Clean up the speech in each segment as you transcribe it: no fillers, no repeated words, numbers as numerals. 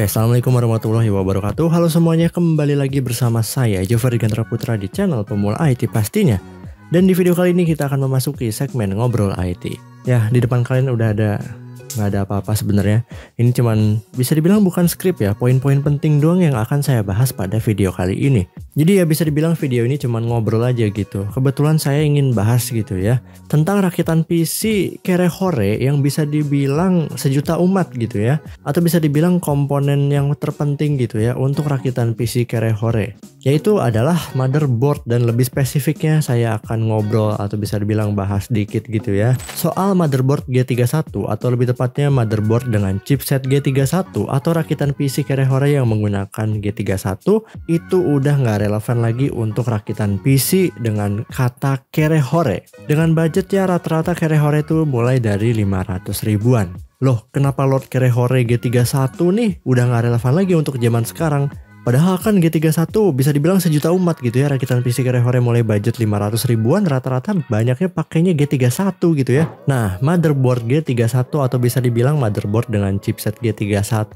Oke, assalamualaikum warahmatullahi wabarakatuh. Halo semuanya, kembali lagi bersama saya Jofar Gandra Putra di channel Pemula IT pastinya. Dan di video kali ini kita akan memasuki segmen ngobrol IT. Ya, di depan kalian udah nggak ada apa-apa sebenarnya. Ini cuman bisa dibilang bukan skrip ya, poin-poin penting doang yang akan saya bahas pada video kali ini. Jadi ya bisa dibilang video ini cuman ngobrol aja gitu. Kebetulan saya ingin bahas gitu ya tentang rakitan PC Cerehore yang bisa dibilang sejuta umat gitu ya, atau bisa dibilang komponen yang terpenting gitu ya untuk rakitan PC Cerehore, yaitu adalah motherboard. Dan lebih spesifiknya saya akan ngobrol atau bisa dibilang bahas dikit gitu ya soal motherboard G31, atau lebih tepatnya motherboard dengan chipset G31 atau rakitan PC Cerehore yang menggunakan G31 itu udah nggak relevan lagi untuk rakitan PC dengan kata Cerehore. Dengan budget ya rata-rata Cerehore itu mulai dari 500 ribuan. Loh, kenapa Lord Cerehore G31 nih udah nggak relevan lagi untuk zaman sekarang? Padahal kan G31 bisa dibilang sejuta umat gitu ya, rakitan PC Cerehore mulai budget 500 ribuan rata-rata banyaknya pakainya G31 gitu ya. Nah, motherboard G31 atau bisa dibilang motherboard dengan chipset G31.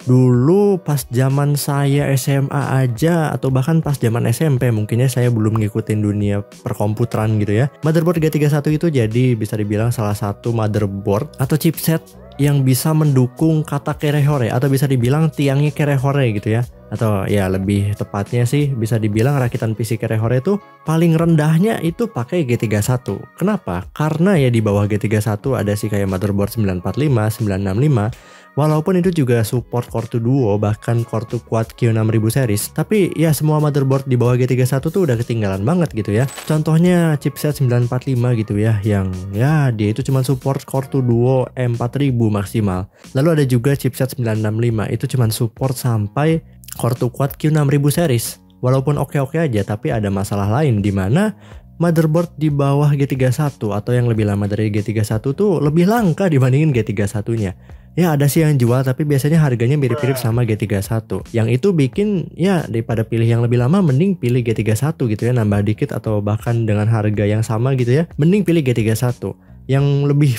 Dulu pas zaman saya SMA aja atau bahkan pas zaman SMP mungkinnya saya belum ngikutin dunia perkomputeran gitu ya. Motherboard G31 itu jadi bisa dibilang salah satu motherboard atau chipset yang bisa mendukung kata Cerehore atau bisa dibilang tiangnya Cerehore gitu ya. Atau ya lebih tepatnya sih bisa dibilang rakitan PC Cerehore itu paling rendahnya itu pakai G31. Kenapa? Karena ya di bawah G31 ada sih kayak motherboard 945, 965. Walaupun itu juga support Core 2 Duo bahkan Core 2 Quad Q6000 series, tapi ya semua motherboard di bawah G31 tuh udah ketinggalan banget gitu ya. Contohnya chipset 945 gitu ya, yang ya dia itu cuma support Core 2 Duo M4000 maksimal. Lalu ada juga chipset 965 itu cuma support sampai Core 2 Quad Q6000 series. Walaupun oke-oke aja, tapi ada masalah lain di mana motherboard di bawah G31 atau yang lebih lama dari G31 tuh lebih langka dibandingin G31-nya. Ya ada sih yang jual tapi biasanya harganya mirip-mirip sama G31. Yang itu bikin ya daripada pilih yang lebih lama mending pilih G31 gitu ya, nambah dikit atau bahkan dengan harga yang sama gitu ya, mending pilih G31. Yang lebih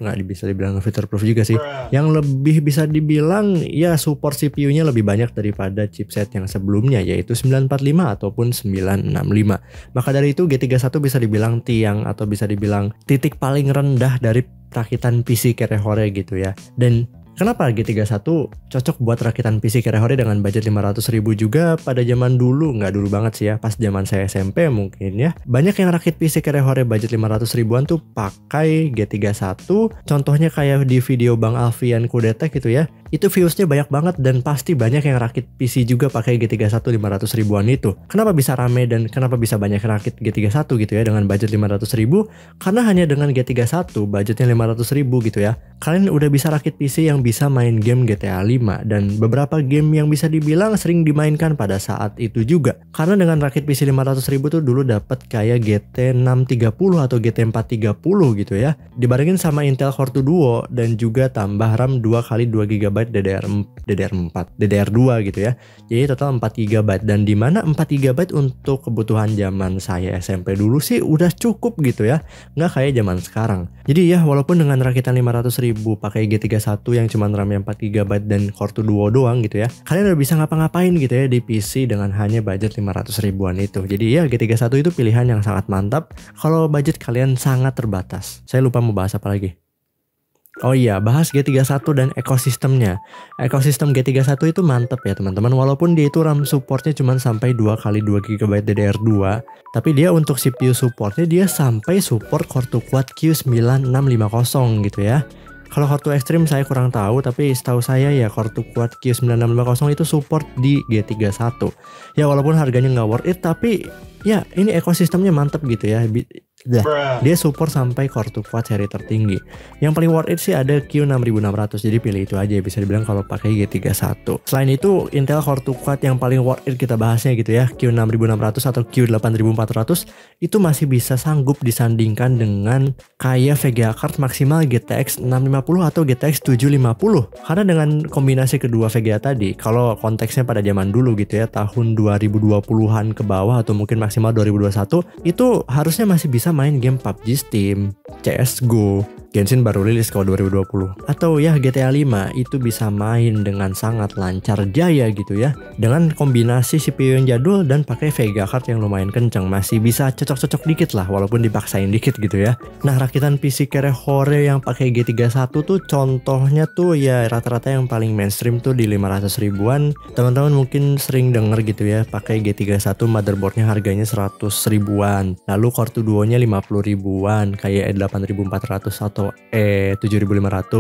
nggak bisa dibilang fitur proof juga sih, yang lebih bisa dibilang ya support CPU-nya lebih banyak daripada chipset yang sebelumnya yaitu 945 ataupun 965. Maka dari itu G31 bisa dibilang tiang atau bisa dibilang titik paling rendah dari rakitan PC Cerehore gitu ya. Dan kenapa G31 cocok buat rakitan PC Cerehore dengan budget 500 ribu juga pada zaman dulu? Nggak dulu banget sih ya, pas zaman saya SMP mungkin ya. Banyak yang rakit PC Cerehore budget 500 ribuan tuh pakai G31. Contohnya kayak di video Bang Alfian Kudetek gitu ya. Itu viewsnya banyak banget dan pasti banyak yang rakit PC juga pakai G31 500 ribuan itu. Kenapa bisa rame dan kenapa bisa banyak yang rakit G31 gitu ya dengan budget 500 ribu? Karena hanya dengan G31 budgetnya 500 ribu gitu ya, kalian udah bisa rakit PC yang bisa main game GTA 5 dan beberapa game yang bisa dibilang sering dimainkan pada saat itu juga. Karena dengan rakit PC 500 ribu tuh dulu dapat kayak GT 630 atau GT 430 gitu ya, dibarengin sama Intel Core 2 Duo dan juga tambah RAM 2x2 GB DDR2 gitu ya. Jadi total 4 GB, dan dimana 4 GB untuk kebutuhan zaman saya SMP dulu sih udah cukup gitu ya, nggak kayak zaman sekarang. Jadi ya walaupun dengan rakitan 500 ribu pakai G31 yang cuma RAM yang 4 GB dan Core 2 Duo doang gitu ya, kalian udah bisa ngapa-ngapain gitu ya di PC dengan hanya budget 500 ribuan itu. Jadi ya G31 itu pilihan yang sangat mantap kalau budget kalian sangat terbatas. Saya lupa mau bahas apa lagi. Oh iya, bahas G31 dan ekosistemnya. Ekosistem G31 itu mantep ya teman-teman. Walaupun dia itu RAM supportnya cuma sampai 2x2 GB DDR2, tapi dia untuk CPU supportnya dia sampai support Core 2 Quad Q9650 gitu ya. Kalau Core 2 Extreme saya kurang tahu, tapi setahu saya ya Core 2 Quad Q9650 itu support di G31. Ya walaupun harganya nggak worth it, tapi ya ini ekosistemnya mantep gitu ya. Dia support sampai Core 2 Quad seri tertinggi. Yang paling worth it sih ada Q6600, jadi pilih itu aja bisa dibilang kalau pakai G31. Selain itu Intel Core 2 Quad yang paling worth it kita bahasnya gitu ya, Q6600 atau Q8400 itu masih bisa sanggup disandingkan dengan kayak VGA card maksimal GTX 650 atau GTX 750. Karena dengan kombinasi kedua VGA tadi, kalau konteksnya pada zaman dulu gitu ya, tahun 2020-an ke bawah atau mungkin maksimal 2021, itu harusnya masih bisa main game PUBG Steam, CSGO, Genshin baru rilis kalau 2020. Atau ya GTA 5 itu bisa main dengan sangat lancar jaya gitu ya. Dengan kombinasi CPU yang jadul dan pakai Vega card yang lumayan kencang, masih bisa cocok-cocok dikit lah walaupun dipaksain dikit gitu ya. Nah, rakitan PC Cerehore yang pakai G31 tuh contohnya tuh ya rata-rata yang paling mainstream tuh di 500 ribuan. Teman-teman mungkin sering denger gitu ya, pakai G31 motherboardnya harganya 100 ribuan. Lalu Core 2 Duo-nya 50 ribuan kayak E8400 atau E7500.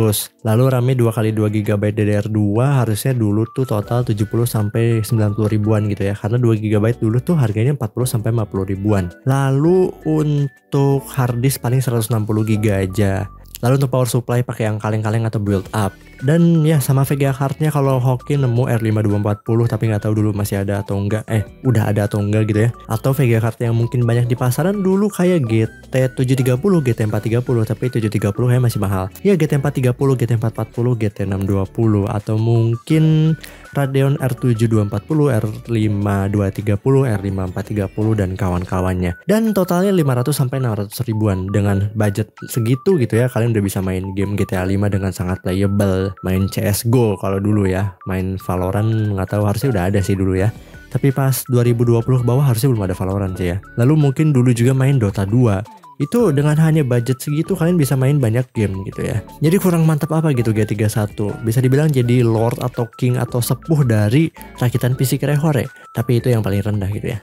Lalu RAM-nya 2x2 GB DDR2 harusnya dulu tuh total 70 sampai 90 ribuan gitu ya. Karena 2 GB dulu tuh harganya 40 sampai 50 ribuan. Lalu untuk hard disk paling 160 GB aja. Lalu untuk power supply pakai yang kaleng-kaleng atau build up. Dan ya sama Vega cardnya kalau Hoki nemu R5240 tapi nggak tahu dulu masih ada atau enggak. Udah ada atau enggak gitu ya. Atau Vega card yang mungkin banyak di pasaran dulu kayak GT730, GT430, tapi 730 kayak masih mahal. Ya GT430, GT440, GT620 atau mungkin Radeon R7240, R5230, R5430 dan kawan-kawannya. Dan totalnya 500 sampai 600 ribuan. Dengan budget segitu gitu ya, kalian udah bisa main game GTA 5 dengan sangat playable. Main CSGO kalau dulu ya. Main Valorant nggak tahu, harusnya udah ada sih dulu ya. Tapi pas 2020 ke bawah harusnya belum ada Valorant sih ya. Lalu mungkin dulu juga main Dota 2. Itu dengan hanya budget segitu kalian bisa main banyak game gitu ya. Jadi kurang mantap apa gitu G31. Bisa dibilang jadi lord atau king atau sepuh dari rakitan PC Cerehore. Tapi itu yang paling rendah gitu ya.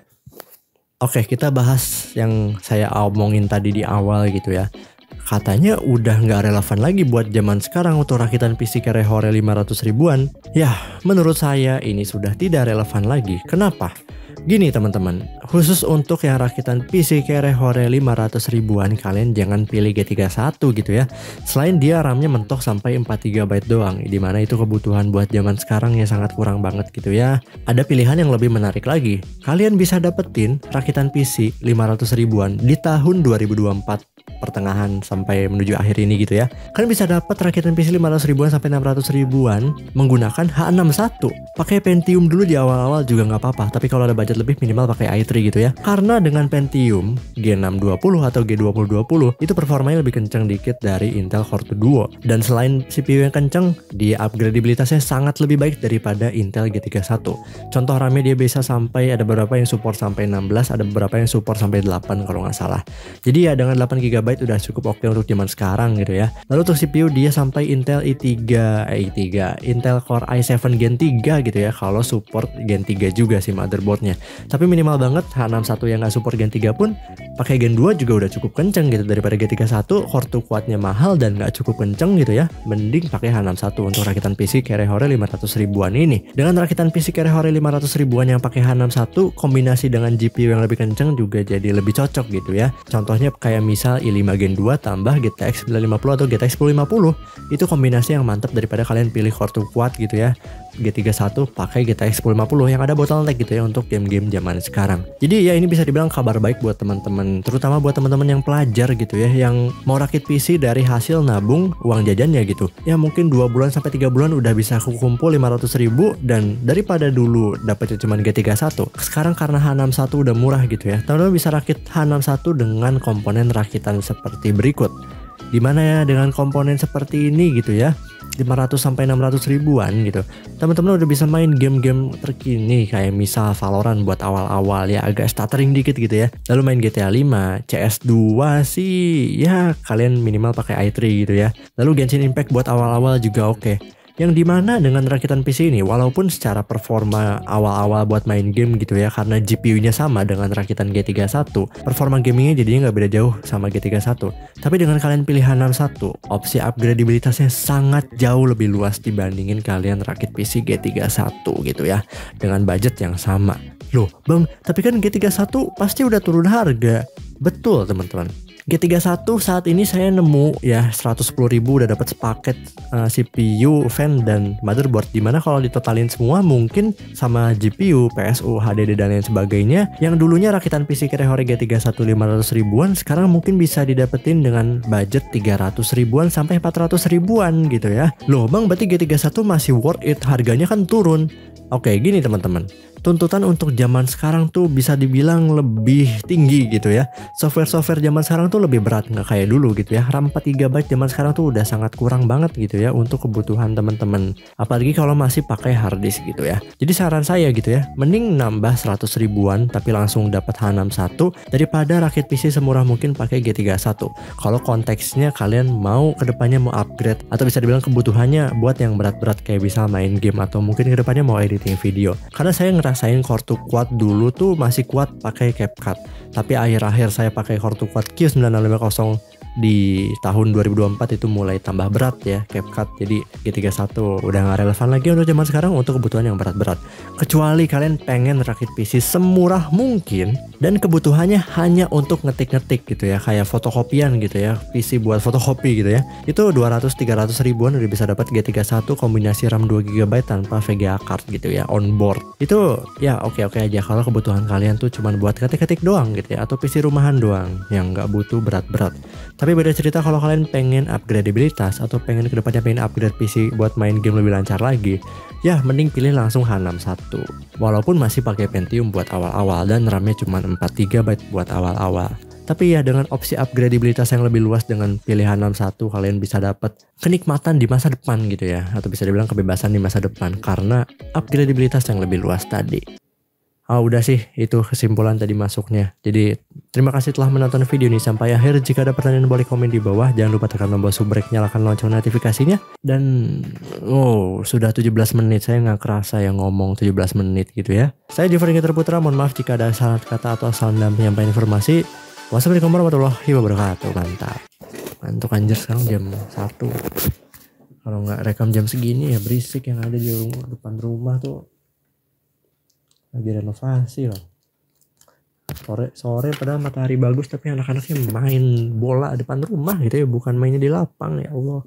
Oke, kita bahas yang saya omongin tadi di awal gitu ya. Katanya udah nggak relevan lagi buat zaman sekarang untuk rakitan PC Cerehore 500 ribuan. Yah, menurut saya ini sudah tidak relevan lagi. Kenapa? Gini teman-teman, khusus untuk yang rakitan PC Cerehore 500 ribuan kalian jangan pilih G31 gitu ya. Selain dia RAM-nya mentok sampai 4 GB doang, dimana itu kebutuhan buat zaman sekarang ya sangat kurang banget gitu ya. Ada pilihan yang lebih menarik lagi. Kalian bisa dapetin rakitan PC 500 ribuan di tahun 2024 pertengahan sampai menuju akhir ini gitu ya. Kalian bisa dapat rakitan PC 500 ribuan sampai 600 ribuan menggunakan H61. Pakai Pentium dulu di awal-awal juga nggak apa-apa, tapi kalau ada budget lebih minimal pakai i3 gitu ya. Karena dengan Pentium G620 atau G2020 itu performanya lebih kencang dikit dari Intel Core 2 Duo. Dan selain CPU yang kencang, dia upgradabilitasnya sangat lebih baik daripada Intel G31. Contoh RAM-nya dia bisa sampai, ada beberapa yang support sampai 16, ada beberapa yang support sampai 8 kalau nggak salah. Jadi ya dengan 8 GB udah cukup oke untuk zaman sekarang gitu ya. Lalu untuk CPU dia sampai Intel Intel Core i7 Gen 3 gitu ya, kalau support Gen 3 juga sih motherboardnya. Tapi minimal banget H61 yang nggak support Gen 3 pun pakai Gen 2 juga udah cukup kenceng gitu. Daripada G31 Core 2 kuatnya mahal dan nggak cukup kenceng gitu ya, mending pakai H61 untuk rakitan PC Cerehore 500 ribuan ini. Dengan rakitan PC Cerehore 500 ribuan yang pakai H61 kombinasi dengan GPU yang lebih kenceng juga jadi lebih cocok gitu ya. Contohnya kayak misal i5 Gen 2 tambah GTX 950 atau GTX 1050. Itu kombinasi yang mantap daripada kalian pilih Core 2 kuat gitu ya. G31 pakai GTX 1050 yang ada bottleneck gitu ya untuk game-game zaman sekarang. Jadi ya ini bisa dibilang kabar baik buat teman-teman, terutama buat teman-teman yang pelajar gitu ya, yang mau rakit PC dari hasil nabung uang jajannya gitu. Ya mungkin 2 bulan sampai 3 bulan udah bisa kumpul 500 ribu, dan daripada dulu dapetnya cuma G31, sekarang karena H61 udah murah gitu ya, teman-teman bisa rakit H61 dengan komponen rakitan seperti berikut. Dimana ya dengan komponen seperti ini gitu ya, 500 sampai 600 ribuan gitu, teman-teman udah bisa main game-game terkini kayak misal Valorant buat awal-awal ya agak stuttering dikit gitu ya. Lalu main GTA 5, CS2 sih ya kalian minimal pakai i3 gitu ya. Lalu Genshin Impact buat awal-awal juga oke. Yang dimana dengan rakitan PC ini walaupun secara performa awal-awal buat main game gitu ya, karena GPU-nya sama dengan rakitan G31, performa gamingnya jadinya nggak beda jauh sama G31. Tapi dengan kalian pilih H61, opsi upgradabilitasnya sangat jauh lebih luas dibandingin kalian rakit PC G31 gitu ya, dengan budget yang sama. Loh bang, tapi kan G31 pasti udah turun harga. Betul teman-teman. G31 saat ini saya nemu ya 110.000 udah dapat sepaket CPU, fan dan motherboard, dimana kalau ditotalin semua mungkin sama GPU, PSU, HDD dan lain sebagainya yang dulunya rakitan PC Cerehore G31 500 ribuan sekarang mungkin bisa didapetin dengan budget 300 ribuan sampai 400 ribuan gitu ya. Loh bang, berarti G31 masih worth it, harganya kan turun. Oke, gini teman-teman. tuntutan untuk zaman sekarang tuh bisa dibilang lebih tinggi gitu ya. Software-software zaman sekarang tuh lebih berat, nggak kayak dulu gitu ya. RAM 4 GB zaman sekarang tuh udah sangat kurang banget gitu ya untuk kebutuhan teman-teman. Apalagi kalau masih pakai hard disk gitu ya. Jadi saran saya gitu ya, mending nambah 100 ribuan tapi langsung dapat H61 daripada rakit PC semurah mungkin pakai G31. Kalau konteksnya kalian mau kedepannya mau upgrade atau bisa dibilang kebutuhannya buat yang berat-berat kayak bisa main game atau mungkin kedepannya mau editing video. Karena saya ngerasain Core 2 Quad dulu tuh masih kuat pakai CapCut, tapi akhir-akhir saya pakai Core 2 Quad Q9650 di tahun 2024 itu mulai tambah berat ya CapCut, jadi G31 udah gak relevan lagi untuk zaman sekarang untuk kebutuhan yang berat-berat, kecuali kalian pengen rakit PC semurah mungkin dan kebutuhannya hanya untuk ngetik-ngetik gitu ya, kayak fotokopian gitu ya, PC buat fotokopi gitu ya, itu 200-300 ribuan udah bisa dapat G31 kombinasi RAM 2 GB tanpa VGA card gitu ya, on board. Itu ya oke-oke aja kalau kebutuhan kalian tuh cuman buat ketik-ketik doang gitu ya, atau PC rumahan doang yang nggak butuh berat-berat. Tapi beda cerita kalau kalian pengen upgradeabilitas atau pengen kedepannya pengen upgrade PC buat main game lebih lancar lagi, ya mending pilih langsung H61. Walaupun masih pakai Pentium buat awal-awal dan RAM-nya cuma 4 GB buat awal-awal. Tapi ya dengan opsi upgradeabilitas yang lebih luas dengan pilihan 61 kalian bisa dapat kenikmatan di masa depan gitu ya, atau bisa dibilang kebebasan di masa depan karena upgradeabilitas yang lebih luas tadi. Oh, udah sih itu kesimpulan tadi masuknya. Jadi terima kasih telah menonton video ini sampai akhir. Jika ada pertanyaan boleh komen di bawah. Jangan lupa tekan tombol subrek, nyalakan lonceng notifikasinya. Dan sudah 17 menit. Saya nggak kerasa yang ngomong 17 menit gitu ya. Saya Jeffrey Putra. Mohon maaf jika ada salah kata atau salah dalam penyampaian informasi. Wassalamualaikum warahmatullahi wabarakatuh. Mantap. Ngantuk anjir, sekarang jam 1. Kalau nggak rekam jam segini ya berisik yang ada di depan rumah tuh. Lagi renovasi loh. Sore padahal matahari bagus tapi anak-anaknya main bola depan rumah gitu ya, bukan mainnya di lapang, ya Allah.